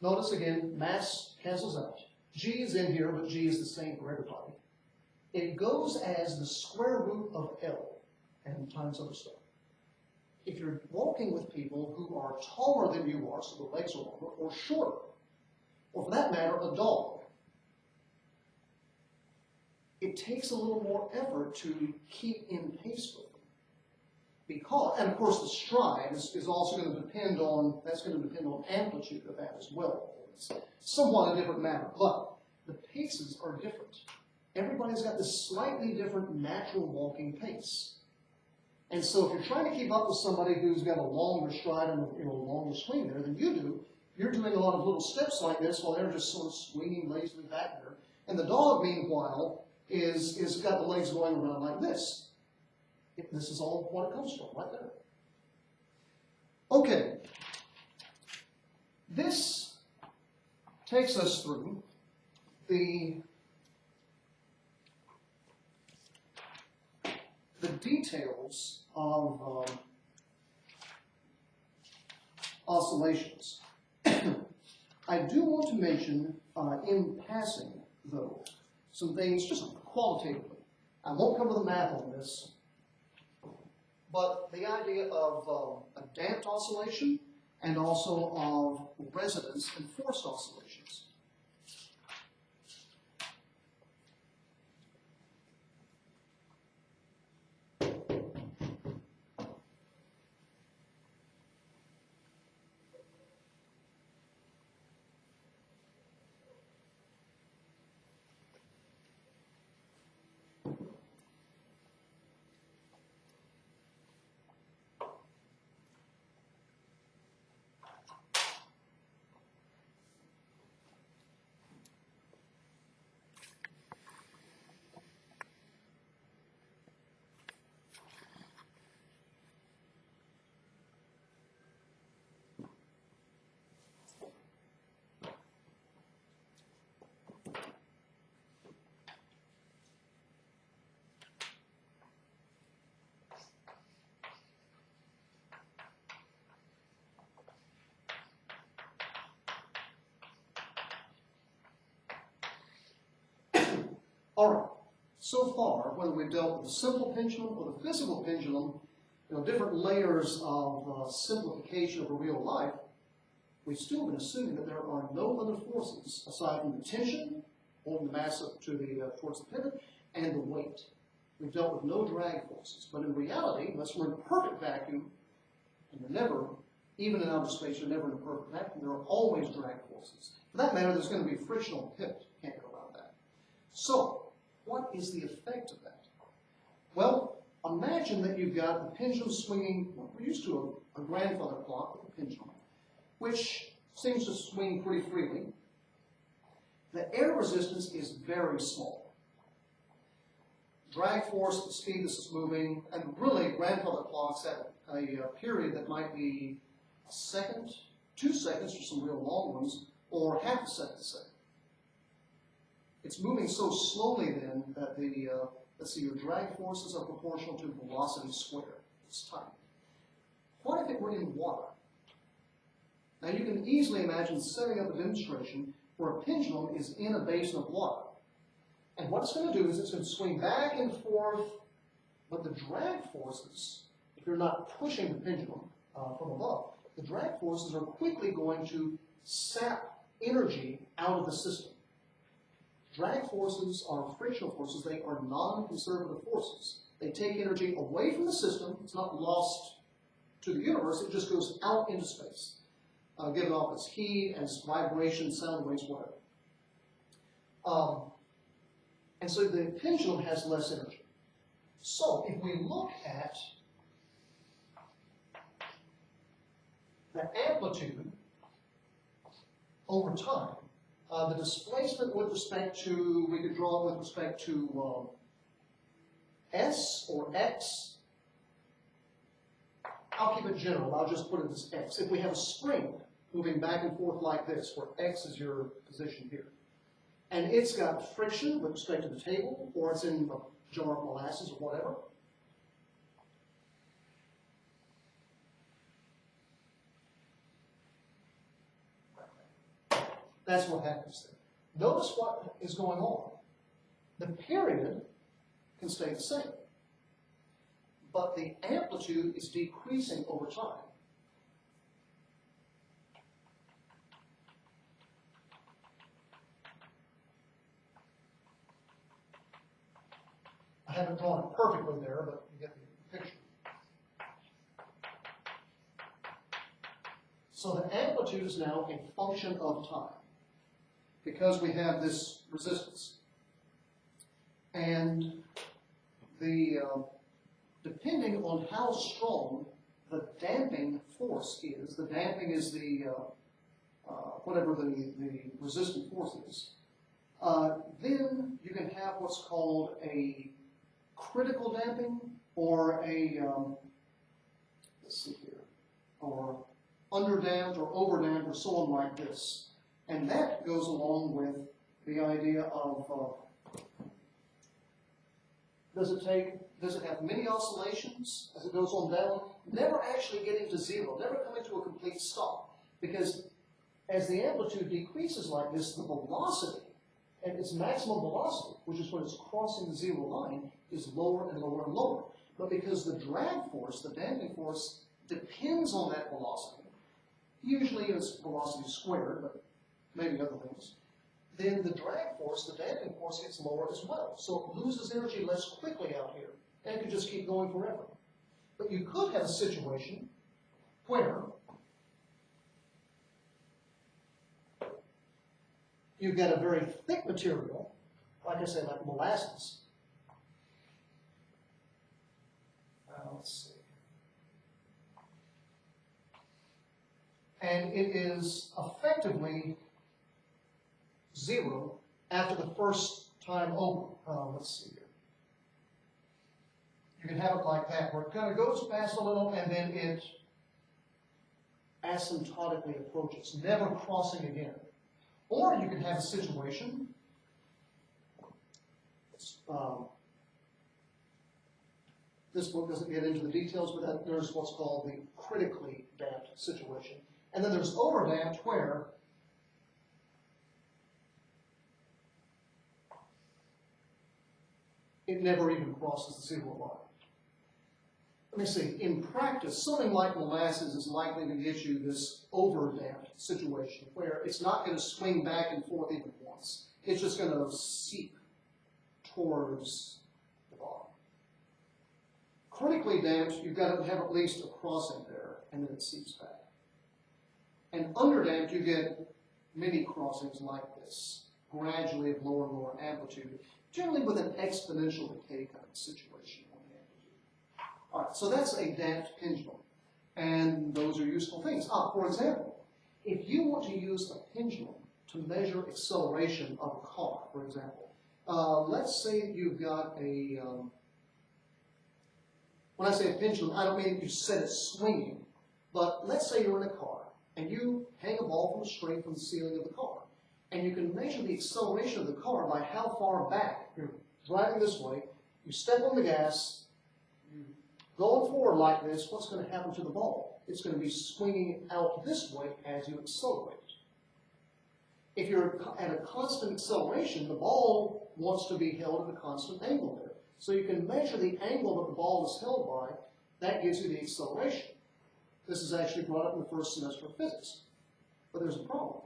notice again, mass cancels out. G is in here, but G is the same for everybody. It goes as the square root of L and times other stuff. If you're walking with people who are taller than you are, so the legs are longer, or shorter, or for that matter, a dog, it takes a little more effort to keep in pace with them. Because, and of course the stride is also going to depend on, that's going to depend on amplitude of that as well. It's somewhat a different matter, but the paces are different. Everybody's got this slightly different natural walking pace. And so if you're trying to keep up with somebody who's got a longer stride and a longer swing there than you do, you're doing a lot of little steps like this while they're just sort of swinging lazily back there. And the dog, meanwhile, is got the legs going around like this. This is all what it comes from, right there. Okay. This takes us through the details of oscillations. I do want to mention in passing, though, some things just qualitatively. I won't cover the math on this, but the idea of a damped oscillation and also of resonance and forced oscillations. All right, so far, whether we've dealt with the simple pendulum or the physical pendulum, different layers of simplification of a real life, we've still been assuming that there are no other forces aside from the tension, holding the mass up to towards the pivot, and the weight. We've dealt with no drag forces, but in reality, unless we're in a perfect vacuum, and you're never, even in outer space, you're never in a perfect vacuum, there are always drag forces. For that matter, there's going to be friction on the pivot. Can't go around that. So, what is the effect of that? Well, imagine that you've got the pendulum swinging, we're used to a grandfather clock with a pendulum, which seems to swing pretty freely. The air resistance is very small. Drag force, the speed this is moving, and really grandfather clocks have a period that might be a second, 2 seconds for some real long ones, or half a second, say. It's moving so slowly then that your drag forces are proportional to velocity squared. It's tiny. What if it were in water? Now you can easily imagine setting up a demonstration where a pendulum is in a basin of water. And what it's going to do is it's going to swing back and forth, but the drag forces, if you're not pushing the pendulum from above, the drag forces are quickly going to sap energy out of the system. Drag forces are frictional forces. They are non-conservative forces. They take energy away from the system. It's not lost to the universe. It just goes out into space, given off as heat, as vibration, sound waves, whatever. And so the pendulum has less energy. So if we look at the amplitude over time, the displacement with respect to, we could draw it with respect to S or X. I'll keep it general. I'll just put it as X. If we have a spring moving back and forth like this, where X is your position here, and it's got friction with respect to the table, or it's in a jar of molasses or whatever, that's what happens there. Notice what is going on. The period can stay the same, but the amplitude is decreasing over time. I haven't drawn it perfectly there, but you get the picture. So the amplitude is now a function of time, because we have this resistance. And the depending on how strong the damping force is, the damping is the whatever the resistant force is, then you can have what's called a critical damping, or a let's see here, or underdamped or overdamped, or so on like this. And that goes along with the idea of does it have many oscillations as it goes on down, never actually getting to zero, never coming to a complete stop. Because as the amplitude decreases like this, the velocity, and its maximum velocity, which is when it's crossing the zero line, is lower and lower and lower. But because the drag force, the damping force, depends on that velocity, usually it's velocity squared, but maybe other things, then the drag force, the damping force, gets lower as well. So it loses energy less quickly out here, and it could just keep going forever. But you could have a situation where you've got a very thick material, like I say, like molasses. Let's see. And it is effectively zero after the first time over. Let's see here. You can have it like that, where it kind of goes past a little and then it asymptotically approaches, never crossing again. Or you can have a situation, this book doesn't get into the details, but there's what's called the critically damped situation. And then there's overdamped, where it never even crosses the zero line. Let me see, in practice, something like molasses is likely to get you this overdamped situation, where it's not going to swing back and forth even once. It's just going to seep towards the bottom. Critically damped, you've got to have at least a crossing there, and then it seeps back. And underdamped, you get many crossings like this, gradually of lower and lower amplitude, generally with an exponential decay kind of situation on the amplitude. All right, so that's a damped pendulum, and those are useful things. For example, if you want to use a pendulum to measure acceleration of a car, for example, let's say you've got a, when I say a pendulum, I don't mean you set it swinging, but let's say you're in a car, and you hang a ball from a string from the ceiling of the car. And you can measure the acceleration of the car by how far back. You're driving this way, you step on the gas, you're going forward like this, what's going to happen to the ball? It's going to be swinging out this way as you accelerate. If you're at a constant acceleration, the ball wants to be held at a constant angle there. So you can measure the angle that the ball is held by. That gives you the acceleration. This is actually brought up in the first semester of physics. But there's a problem.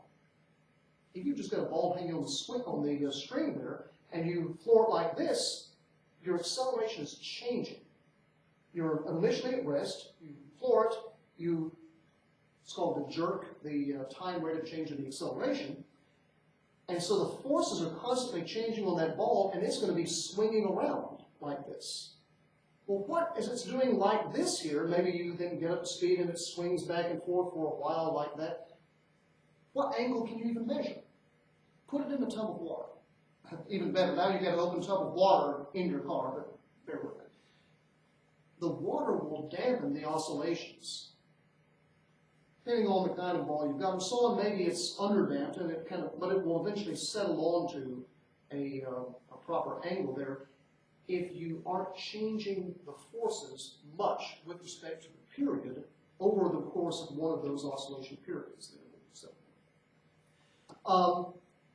If you just got a ball hanging on the string there, and you floor it like this, your acceleration is changing. You're initially at rest, you floor it, it's called the jerk, the time rate of change of the acceleration. And so the forces are constantly changing on that ball, and it's going to be swinging around like this. Well, what is it's doing like this here? Maybe you then get up to speed and it swings back and forth for a while like that. What angle can you even measure? Put it in a tub of water. Even better, now you've got an open tub of water in your car, but bear with it. The water will dampen the oscillations. Depending on the kind of ball you've got. So maybe it's underdamped, and but it will eventually settle onto a proper angle there if you aren't changing the forces much with respect to the period over the course of one of those oscillation periods.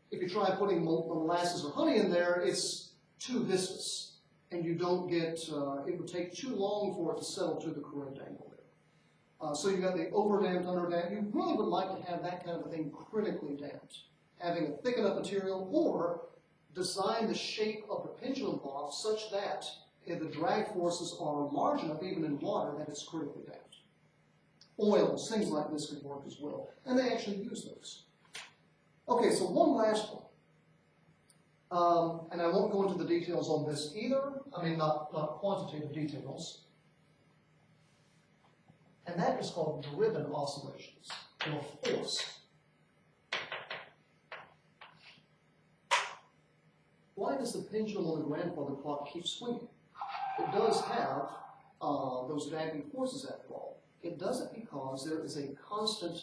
If you try putting molasses or honey in there, it's too viscous, and you don't get, it would take too long for it to settle to the correct angle there. So you've got the overdamped, underdamped. You really would like to have that kind of a thing critically damped, having a thick enough material, or design the shape of the pendulum bob such that if the drag forces are large enough, even in water, that it's critically damped. Oils, things like this could work as well, and they actually use those. Okay, so one last one. And I won't go into the details on this either. I mean, not quantitative details. And that is called driven oscillations, or force. Why does the pendulum on the grandfather clock keep swinging? It does have those damping forces after all. It does it because there is a constant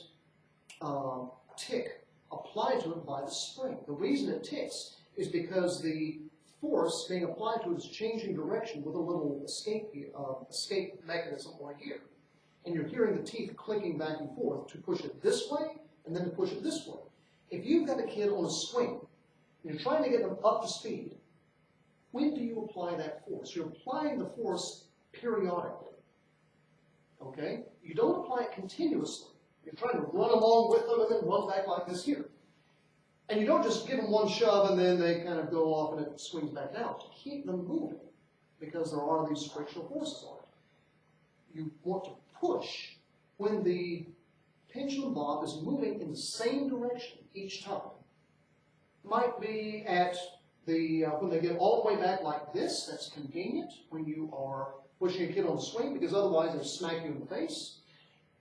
tick applied to it by the spring. The reason it ticks is because the force being applied to it is changing direction with a little escape mechanism right here. And you're hearing the teeth clicking back and forth to push it this way and then to push it this way. If you've got a kid on a swing and you're trying to get them up to speed, when do you apply that force? You're applying the force periodically. Okay? You don't apply it continuously. You're trying to run along with them and then run back like this here. And you don't just give them one shove and then they kind of go off and it swings back down. To keep them moving, because there are these frictional forces on it. You want to push when the pendulum bob is moving in the same direction each time. Might be at the, when they get all the way back like this, that's convenient when you are pushing a kid on the swing, because otherwise they smack you in the face.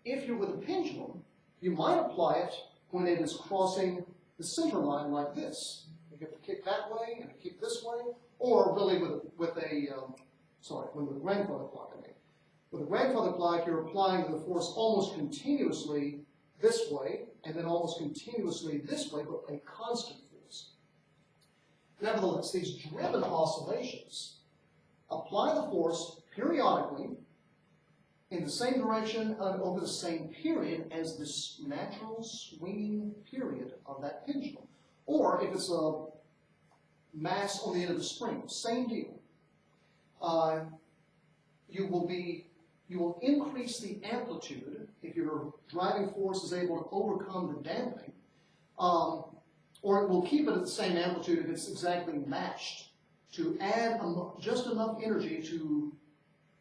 If you're with a pendulum, you might apply it when it is crossing the center line like this. You get the kick that way and a kick this way, or really with the grandfather clock, I mean. With a grandfather clock, you're applying the force almost continuously this way, and then almost continuously this way, but a constant force. Nevertheless, these driven oscillations apply the force periodically in the same direction and over the same period as this natural swinging period of that pendulum. Or if it's a mass on the end of the spring, same deal. You will increase the amplitude if your driving force is able to overcome the damping, or it will keep it at the same amplitude if it's exactly matched to add just enough energy to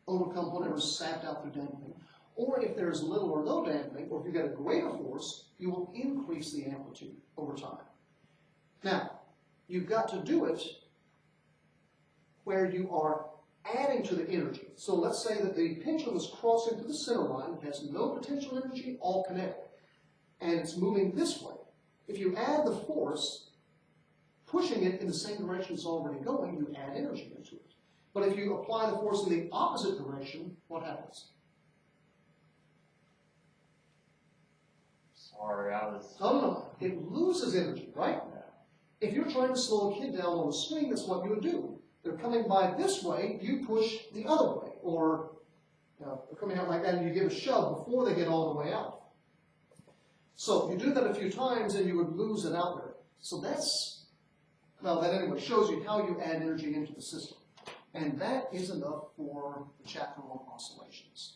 overcome whatever's sapped out through damping. Or if there's little or no damping, or if you've got a greater force, you will increase the amplitude over time. Now, you've got to do it where you are adding to the energy. So let's say that the pendulum is crossing to the center line, it has no potential energy, all kinetic, and it's moving this way. If you add the force, pushing it in the same direction it's already going, you add energy into it. But if you apply the force in the opposite direction, what happens? Sorry, I was... No. It loses energy, right? Yeah. If you're trying to slow a kid down on a swing, that's what you would do. They're coming by this way, you push the other way. Or they're coming out like that and you give a shove before they get all the way out. So you do that a few times and you would lose it out there. So that's Well, that anyway shows you how you add energy into the system. And that is enough for the chapter on oscillations.